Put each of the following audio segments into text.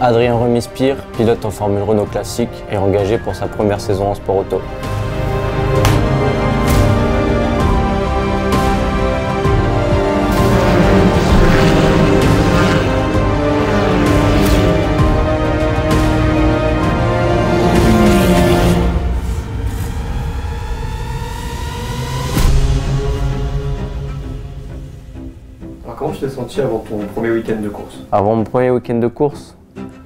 Adrien Remis-Spire, pilote en Formule Renault classique, est engagé pour sa première saison en sport auto. Alors comment tu t'es senti avant ton premier week-end de course? Avant mon premier week-end de course,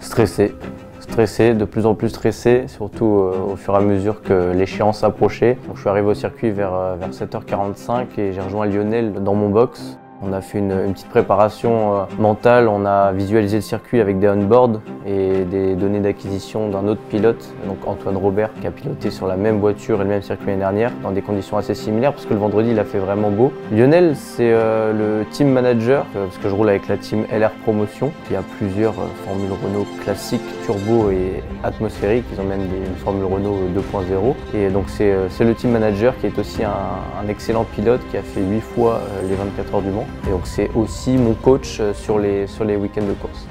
stressé, de plus en plus stressé, surtout au fur et à mesure que l'échéance approchait. Donc, je suis arrivé au circuit vers 7h45 et j'ai rejoint Lionel dans mon box. On a fait une petite préparation mentale, on a visualisé le circuit avec des on-board et des données d'acquisition d'un autre pilote, donc Antoine Robert, qui a piloté sur la même voiture et le même circuit l'année dernière, dans des conditions assez similaires, parce que le vendredi il a fait vraiment beau. Lionel, c'est le team manager, parce que je roule avec la team LR Promotion. Il y a plusieurs formules Renault classiques, turbo et atmosphériques, ils emmènent une formule Renault 2.0. Et donc c'est le team manager qui est aussi un excellent pilote, qui a fait 8 fois les 24 heures du Mans. Et donc c'est aussi mon coach sur les week-ends de course.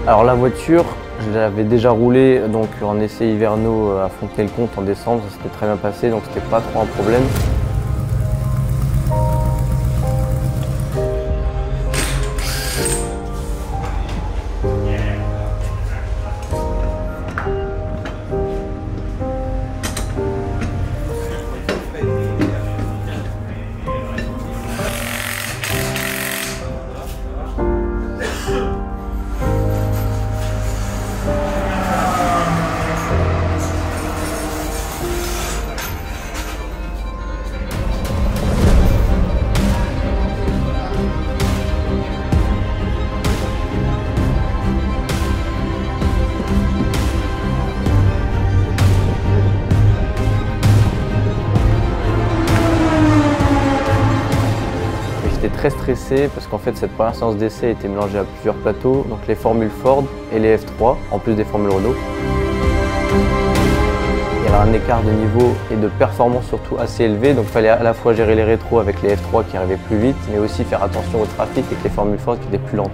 Alors la voiture, je l'avais déjà roulée donc en essai hivernaux à Fontenay-le-Comte en décembre, ça s'était très bien passé, donc c'était pas trop un problème. J'étais très stressé parce qu'en fait cette première séance d'essai était mélangée à plusieurs plateaux, donc les formules Ford et les F3, en plus des formules Renault. Il y avait un écart de niveau et de performance surtout assez élevé, donc il fallait à la fois gérer les rétros avec les F3 qui arrivaient plus vite, mais aussi faire attention au trafic avec les formules Ford qui étaient plus lentes.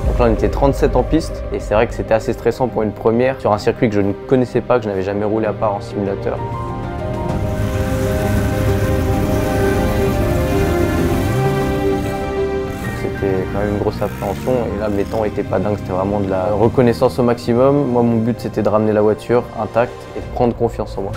Donc là on était 37 en piste et c'est vrai que c'était assez stressant pour une première sur un circuit que je ne connaissais pas, que je n'avais jamais roulé à part en simulateur. C'était quand même une grosse appréhension et là les temps n'étaient pas dingues, c'était vraiment de la reconnaissance au maximum. Moi mon but c'était de ramener la voiture intacte et de prendre confiance en moi.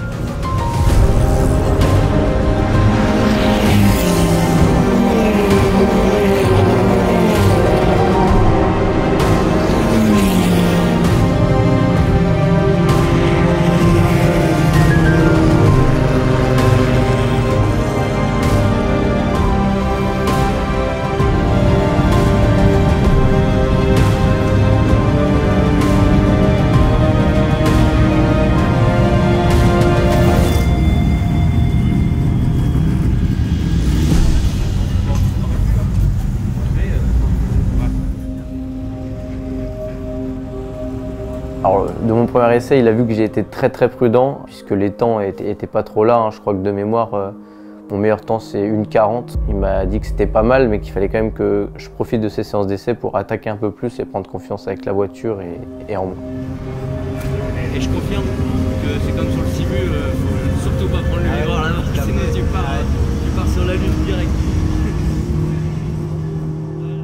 Alors, de mon premier essai, il a vu que j'ai été très prudent puisque les temps étaient pas trop là. Je crois que de mémoire, mon meilleur temps c'est 1:40. Il m'a dit que c'était pas mal mais qu'il fallait quand même que je profite de ces séances d'essai pour attaquer un peu plus et prendre confiance avec la voiture et en moi. Et je confirme que c'est comme sur le simu, faut surtout pas prendre le miroir là, sinon tu pars sur la lune direct.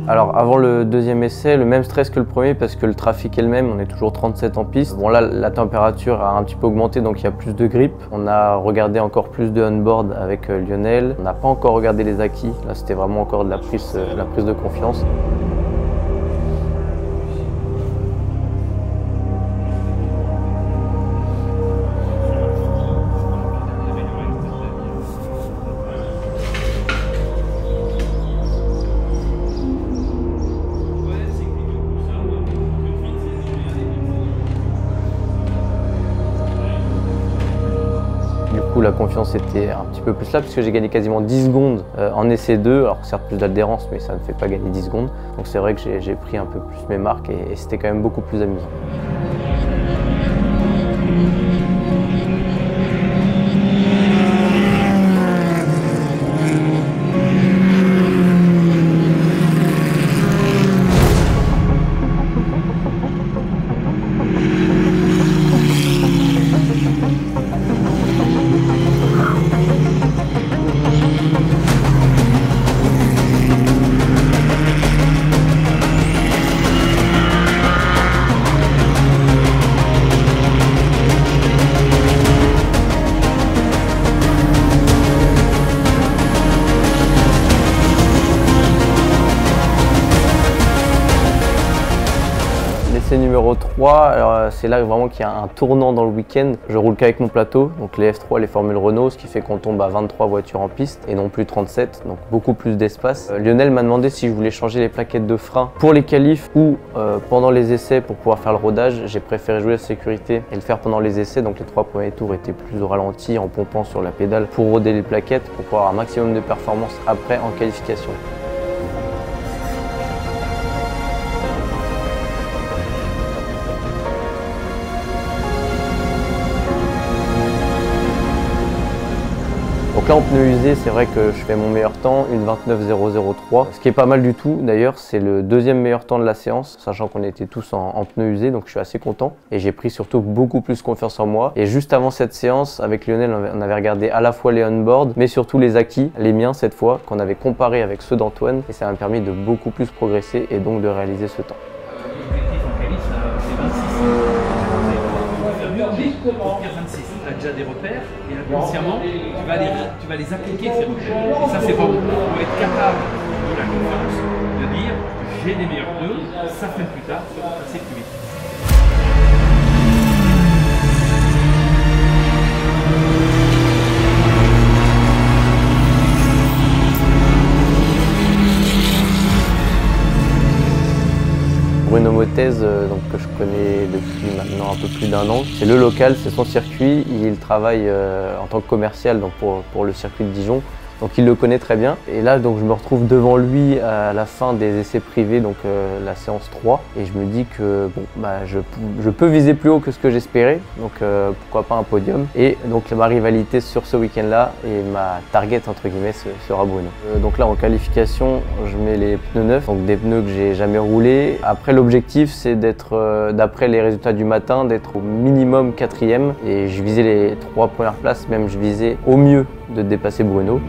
Alors avant le deuxième essai, le même stress que le premier parce que le trafic est le même, on est toujours 37 en piste. Bon là, la température a un petit peu augmenté donc il y a plus de grippe. On a regardé encore plus de on-board avec Lionel. On n'a pas encore regardé les acquis, là c'était vraiment encore de la prise de confiance. La confiance était un petit peu plus là puisque j'ai gagné quasiment 10 secondes en essai 2, alors certes plus d'adhérence mais ça ne fait pas gagner 10 secondes. Donc c'est vrai que j'ai pris un peu plus mes marques et c'était quand même beaucoup plus amusant. L'essai numéro 3, c'est là vraiment qu'il y a un tournant dans le week-end. Je roule qu'avec mon plateau, donc les F3, les formules Renault, ce qui fait qu'on tombe à 23 voitures en piste et non plus 37, donc beaucoup plus d'espace. Lionel m'a demandé si je voulais changer les plaquettes de frein pour les qualifs ou pendant les essais pour pouvoir faire le rodage. J'ai préféré jouer la sécurité et le faire pendant les essais, donc les 3 premiers tours étaient plus au ralenti en pompant sur la pédale pour roder les plaquettes pour pouvoir avoir un maximum de performance après en qualification. Donc là en pneu usé, c'est vrai que je fais mon meilleur temps, une 29.003. Ce qui est pas mal du tout d'ailleurs, c'est le deuxième meilleur temps de la séance, sachant qu'on était tous en pneu usé, donc je suis assez content. Et j'ai pris surtout beaucoup plus confiance en moi. Et juste avant cette séance, avec Lionel, on avait regardé à la fois les on-board, mais surtout les acquis, les miens cette fois, qu'on avait comparé avec ceux d'Antoine. Et ça m'a permis de beaucoup plus progresser et donc de réaliser ce temps. L'objectif en qualif, c'est 26. Pour faire 26, tu as déjà des repères et inconsciemment, tu vas les appliquer ces repères. Et ça, c'est bon. Il faut être capable de la confiance, de dire j'ai des meilleurs pneus, ça fait plus tard, ça va passer plus vite. Bruno Motez, donc, que je connais depuis maintenant un peu plus d'1 an. C'est le local, c'est son circuit. Il travaille en tant que commercial donc pour le circuit de Dijon. Donc il le connaît très bien. Et là donc je me retrouve devant lui à la fin des essais privés, donc la séance 3. Et je me dis que bon, je peux viser plus haut que ce que j'espérais. Donc pourquoi pas un podium. Et donc ma rivalité sur ce week-end-là et ma target entre guillemets sera Bruno. Donc là en qualification, je mets les pneus neufs, donc des pneus que j'ai jamais roulés. Après l'objectif c'est d'être, d'après les résultats du matin, d'être au minimum 4e. Et je visais les 3 premières places, même je visais au mieux de dépasser Bruno.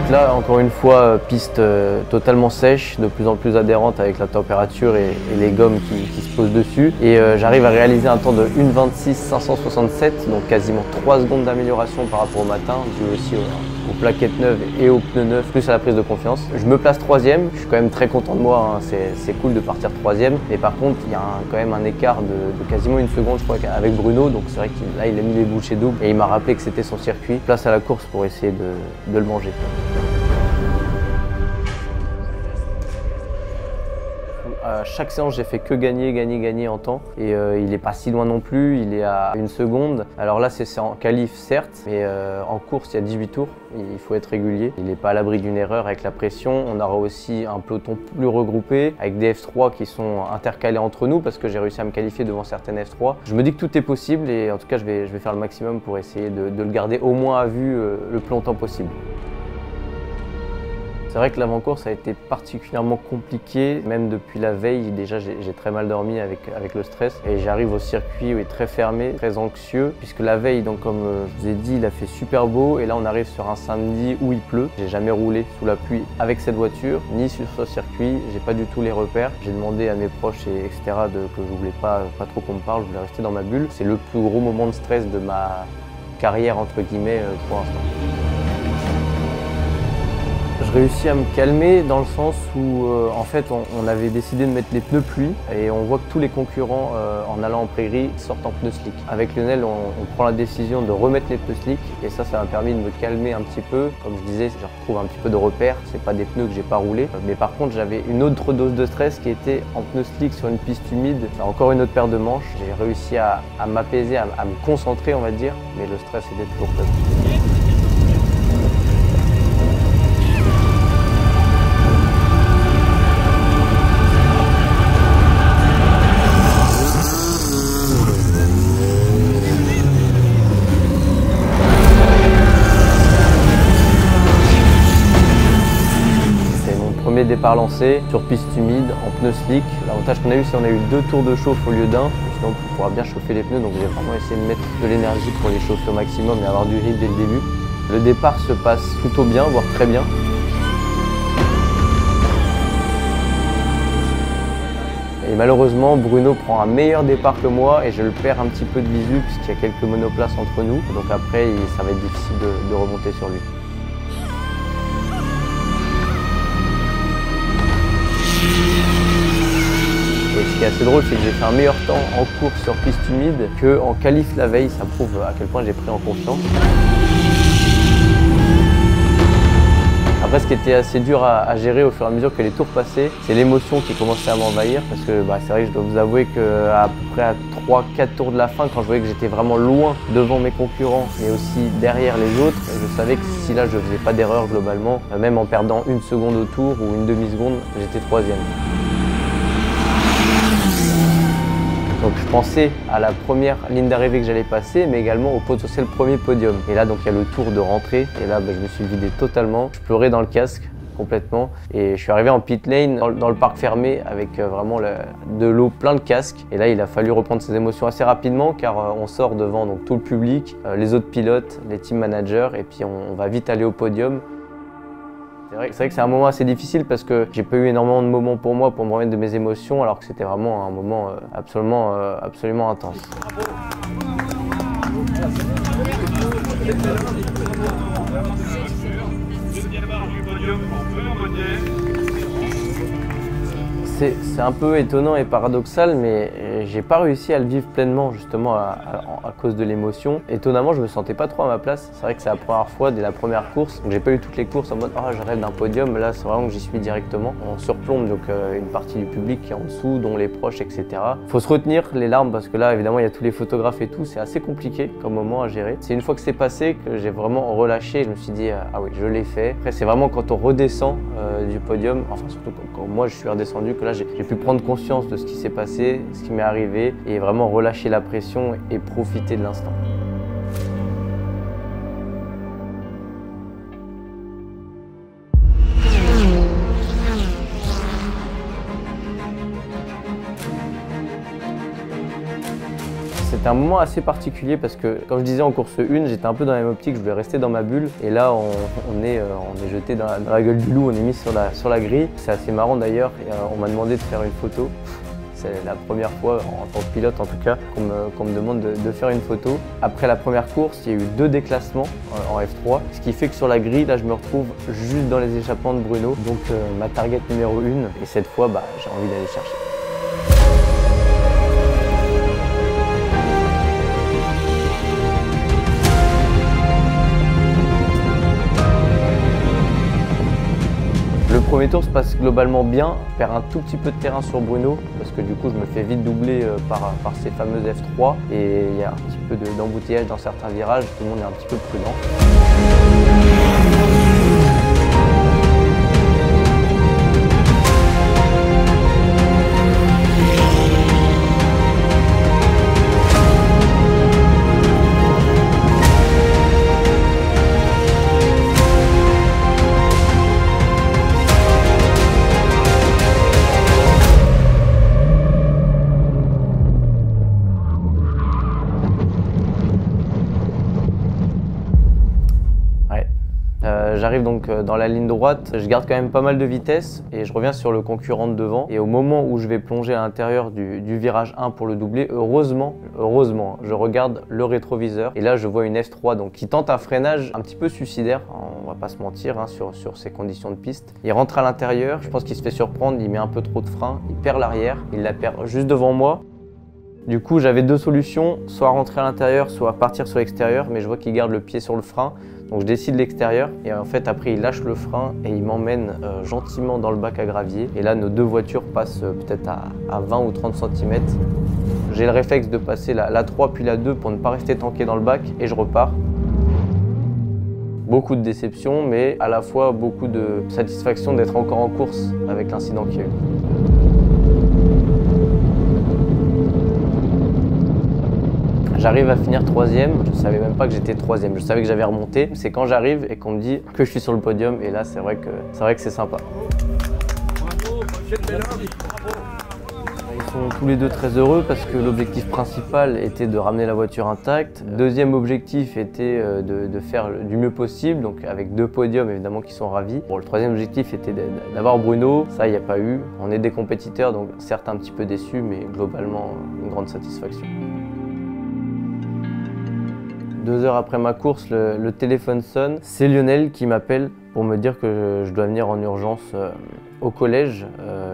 Là, encore une fois, piste totalement sèche, de plus en plus adhérente avec la température et les gommes qui se posent dessus. Et j'arrive à réaliser un temps de 1:26.567, donc quasiment 3 secondes d'amélioration par rapport au matin, dû aussi aux plaquettes neuves et aux pneus neufs, plus à la prise de confiance. Je me place 3e, je suis quand même très content de moi, hein. C'est cool de partir 3e. Mais par contre, il y a quand même un écart de quasiment 1 seconde, je crois, avec Bruno. Donc c'est vrai qu'il a mis les bouchées doubles et il m'a rappelé que c'était son circuit. Place à la course pour essayer de le manger. À chaque séance, j'ai fait que gagner en temps. Et il est pas si loin non plus, il est à 1 seconde. Alors là, c'est en qualif, certes, mais en course, il y a 18 tours. Il faut être régulier. Il n'est pas à l'abri d'une erreur avec la pression. On aura aussi un peloton plus regroupé, avec des F3 qui sont intercalés entre nous, parce que j'ai réussi à me qualifier devant certaines F3. Je me dis que tout est possible et en tout cas, je vais faire le maximum pour essayer de le garder au moins à vue le plus longtemps possible. C'est vrai que l'avant-course a été particulièrement compliqué, même depuis la veille. Déjà, j'ai très mal dormi avec le stress. Et j'arrive au circuit où il est très fermé, très anxieux, puisque la veille, donc comme je vous ai dit, il a fait super beau. Et là, on arrive sur un samedi où il pleut. J'ai jamais roulé sous la pluie avec cette voiture, ni sur ce circuit. J'ai pas du tout les repères. J'ai demandé à mes proches, etc., que je voulais pas trop qu'on me parle. Je voulais rester dans ma bulle. C'est le plus gros moment de stress de ma carrière, entre guillemets, pour l'instant. Je réussis à me calmer dans le sens où en fait on avait décidé de mettre les pneus pluie et on voit que tous les concurrents en allant en prairie sortent en pneus slick. Avec Lionel on prend la décision de remettre les pneus slick et ça m'a permis de me calmer un petit peu. Comme je disais, je retrouve un petit peu de repères, c'est pas des pneus que j'ai pas roulé. Mais par contre j'avais une autre dose de stress qui était en pneus slick sur une piste humide. Enfin, encore une autre paire de manches. J'ai réussi à m'apaiser, à me concentrer on va dire, mais le stress était toujours présent. Départ lancé sur piste humide en pneus slick. L'avantage qu'on a eu, c'est qu'on a eu 2 tours de chauffe au lieu d'un, sinon on pourra bien chauffer les pneus. Donc j'ai vraiment essayé de mettre de l'énergie pour les chauffer au maximum et avoir du rythme dès le début. Le départ se passe plutôt bien, voire très bien. Et malheureusement, Bruno prend un meilleur départ que moi et je le perds un petit peu de visu puisqu'il y a quelques monoplaces entre nous. Donc après, ça va être difficile de remonter sur lui. Et ce qui est assez drôle, c'est que j'ai fait un meilleur temps en course sur piste humide qu'en qualif la veille. Ça prouve à quel point j'ai pris en confiance. Après, ce qui était assez dur à gérer au fur et à mesure que les tours passaient, c'est l'émotion qui commençait à m'envahir. Parce que c'est vrai que je dois vous avouer qu'à peu près à 3-4 tours de la fin, quand je voyais que j'étais vraiment loin devant mes concurrents, mais aussi derrière les autres, je savais que si là je faisais pas d'erreur globalement, même en perdant 1 seconde au tour ou une demi-seconde, j'étais 3e. Donc je pensais à la première ligne d'arrivée que j'allais passer, mais également au potentiel premier podium. Et là donc il y a le tour de rentrée, et là je me suis vidé totalement. Je pleurais dans le casque complètement, et je suis arrivé en pit lane dans le parc fermé avec vraiment de l'eau plein de casques. Et là il a fallu reprendre ses émotions assez rapidement, car on sort devant donc, tout le public, les autres pilotes, les team managers, et puis on va vite aller au podium. C'est vrai que c'est un moment assez difficile parce que j'ai pas eu énormément de moments pour moi pour me remettre de mes émotions, alors que c'était vraiment un moment absolument intense. C'est un peu étonnant et paradoxal, mais j'ai pas réussi à le vivre pleinement justement à cause de l'émotion. Étonnamment, je me sentais pas trop à ma place. C'est vrai que c'est la première fois dès la première course, donc j'ai pas eu toutes les courses en mode oh je rêve d'un podium. Là, c'est vraiment que j'y suis directement. On surplombe donc une partie du public qui est en dessous, dont les proches, etc. Faut se retenir les larmes parce que là, évidemment, il y a tous les photographes et tout. C'est assez compliqué comme moment à gérer. C'est une fois que c'est passé que j'ai vraiment relâché. Je me suis dit ah oui, je l'ai fait. Après, c'est vraiment quand on redescend du podium, enfin surtout quand moi je suis redescendu, que là j'ai pu prendre conscience de ce qui s'est passé, ce qui m'est arrivé, et vraiment relâcher la pression et profiter de l'instant. C'était un moment assez particulier parce que, comme je disais en course 1, j'étais un peu dans la même optique, je voulais rester dans ma bulle. Et là, on est jeté dans la gueule du loup, on est mis sur la grille. C'est assez marrant d'ailleurs, on m'a demandé de faire une photo. C'est la première fois, en tant que pilote en tout cas, qu'on me demande de faire une photo. Après la première course, il y a eu 2 déclassements en F3, ce qui fait que sur la grille, là, je me retrouve juste dans les échappements de Bruno. Donc ma target numéro 1, et cette fois, j'ai envie d'aller chercher. Le premier tour se passe globalement bien, je perds un tout petit peu de terrain sur Bruno parce que du coup je me fais vite doubler par ces fameuses F3 et il y a un petit peu d'embouteillage dans certains virages, tout le monde est un petit peu prudent. J'arrive donc dans la ligne droite, je garde quand même pas mal de vitesse et je reviens sur le concurrent de devant. Et au moment où je vais plonger à l'intérieur du virage 1 pour le doubler, heureusement, je regarde le rétroviseur et là je vois une F3 donc, qui tente un freinage un petit peu suicidaire, on va pas se mentir hein, sur ces conditions de piste. Il rentre à l'intérieur, je pense qu'il se fait surprendre, il met un peu trop de frein, il perd l'arrière, il la perd juste devant moi. Du coup j'avais deux solutions, soit rentrer à l'intérieur, soit partir sur l'extérieur, mais je vois qu'il garde le pied sur le frein. Donc je décide l'extérieur et en fait après il lâche le frein et il m'emmène gentiment dans le bac à gravier. Et là nos deux voitures passent peut-être à 20 ou 30 cm. J'ai le réflexe de passer la 3 puis la 2 pour ne pas rester tanké dans le bac et je repars. Beaucoup de déception mais à la fois beaucoup de satisfaction d'être encore en course avec l'incident qu'il y a eu. J'arrive à finir 3e, je ne savais même pas que j'étais 3e, je savais que j'avais remonté. C'est quand j'arrive et qu'on me dit que je suis sur le podium et là c'est vrai que c'est sympa. Ils sont tous les deux très heureux parce que l'objectif principal était de ramener la voiture intacte. Deuxième objectif était de faire du mieux possible, donc avec 2 podiums évidemment qui sont ravis. Bon, le troisième objectif était d'avoir Bruno, ça il n'y a pas eu. On est des compétiteurs donc certes un petit peu déçus mais globalement une grande satisfaction. 2 heures après ma course, le téléphone sonne. C'est Lionel qui m'appelle pour me dire que je dois venir en urgence au collège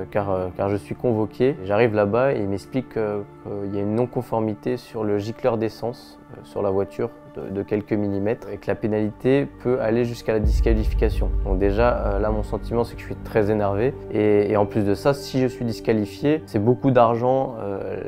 car je suis convoqué. J'arrive là-bas et il m'explique qu'il y a une non-conformité sur le gicleur d'essence sur la voiture de quelques millimètres et que la pénalité peut aller jusqu'à la disqualification. Donc déjà là mon sentiment c'est que je suis très énervé et en plus de ça si je suis disqualifié c'est beaucoup d'argent,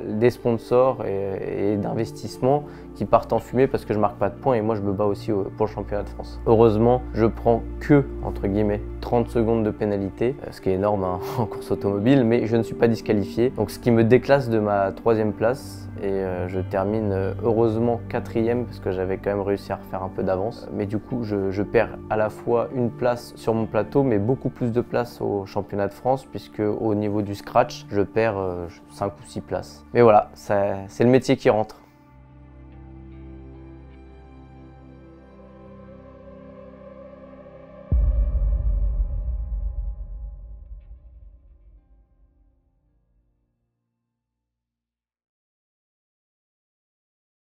des sponsors et d'investissements qui partent en fumée parce que je marque pas de points et moi je me bats aussi pour le championnat de France. Heureusement je prends que entre guillemets 30 secondes de pénalité, ce qui est énorme hein, en course automobile, mais je ne suis pas disqualifié. Donc ce qui me déclasse de ma 3e place et je termine heureusement 4e parce que j'avais quand même réussi à refaire un peu d'avance. Mais du coup je perds à la fois une place sur mon plateau mais beaucoup plus de places au championnat de France puisque au niveau du scratch je perds 5 ou 6 places. Mais voilà, c'est le métier qui rentre.